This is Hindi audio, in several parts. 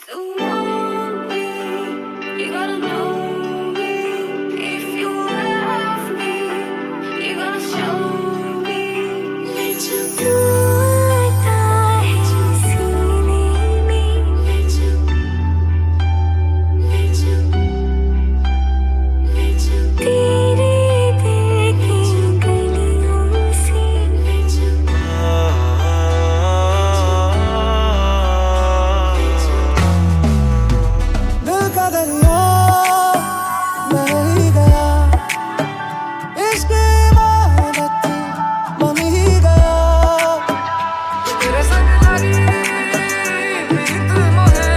To want me, you gotta know me. If you love me, you gotta show me. Let you do like I see me. Let you तेरे देखी गलियों से दिल का दरिया बह ही गया, इश्क इबादत बन ही गया। तेरे संग लगी प्रीत मोहे,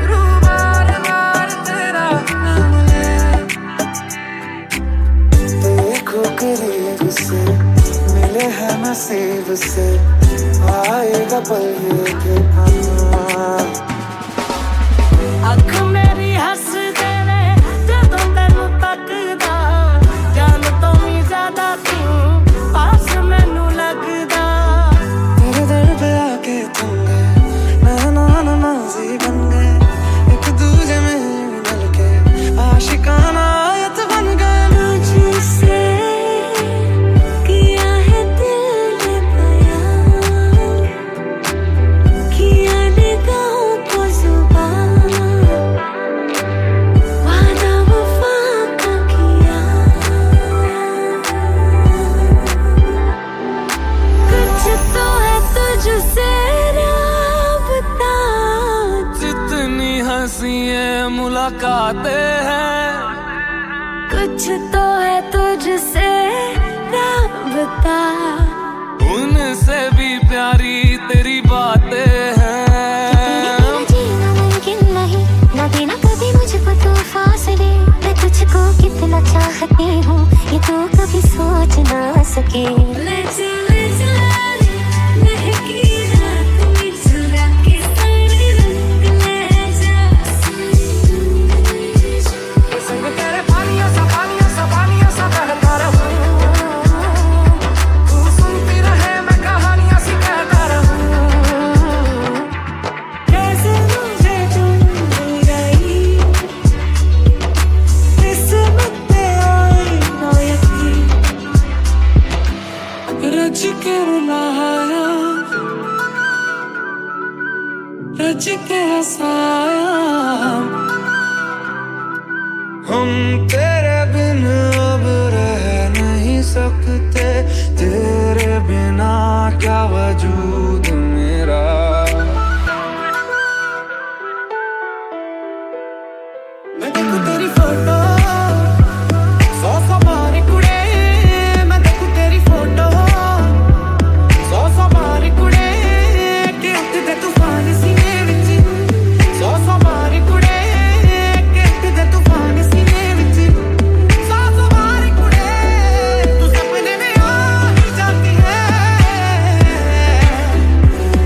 रूह बार बार तेरा नाम ले। देखो करीब से मिले हैं नसीब से, आएगा पल ये कि अख मेरी हस देवे जदों तैनू तकदा, जान तो भी ज्यादा तू पास मैनू लगदा। तेरे दर पे आके तुम गए, नैना नमाज़ी बन गए, एक दूजे में मिल के आशिकाना आयत बन गए। मुझसे किया है दिल ने बयां, किया निगाहों को जुबान, वादा वफा का किया। कुछ तो है तुझसे राबता, जितनी हंसी मुलाकातें हैं, कुछ तो है तुझसे राबता। उनसे भी प्यारी तेरी बातें हैं। जीना मुमकिन नहीं, ना देना कभी मुझको तो फासले। मैं तुझको कितना चाहती हूँ ये तो कभी सोच ना सके। ले चला रे महकी रात में चुरा के सारे रंग ले जा। संग तेरे पानिया सा बहता रहूं, तू सुनती रहे मैं कहानियां सी कहता रहूं। कैसे मुझे तुम गई, किस्मत में आई ना यकीन। रज के रुलाया, रज के हंसाया, हम तेरे बिन अब रह नहीं सकते। तेरे बिना क्या वजूद मेरा। मैं देखूं तेरी फोटो, सौ बार कुड़े। मैं देखूं तेरी फोटो, सौ बार कुड़े। के उठदे तूफान सीने विच, सौ बार कुड़े। के उठदे तूफान सीने विच, सौ बार कुड़े। तू सपने में आ ही जाती है,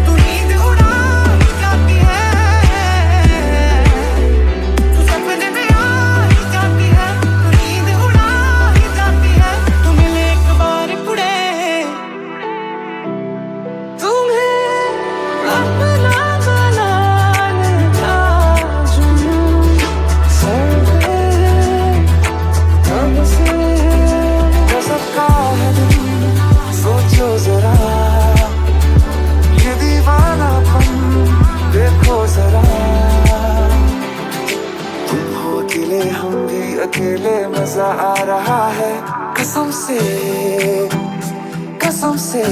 तू नींद उड़ा ही जाती है। तू सपने में आ ही जाती है, तू नींद उड़ा ही जाती है। तू मिले एक बार कुड़े, तुम्हें अपना बनाने का जुनून सबसे गज़ब का है दिल। सोचो जरा ये दीवानापन देखो जरा। तुम हो अकेले हम भी अकेले, मजा आ रहा है कसम से, कसम से।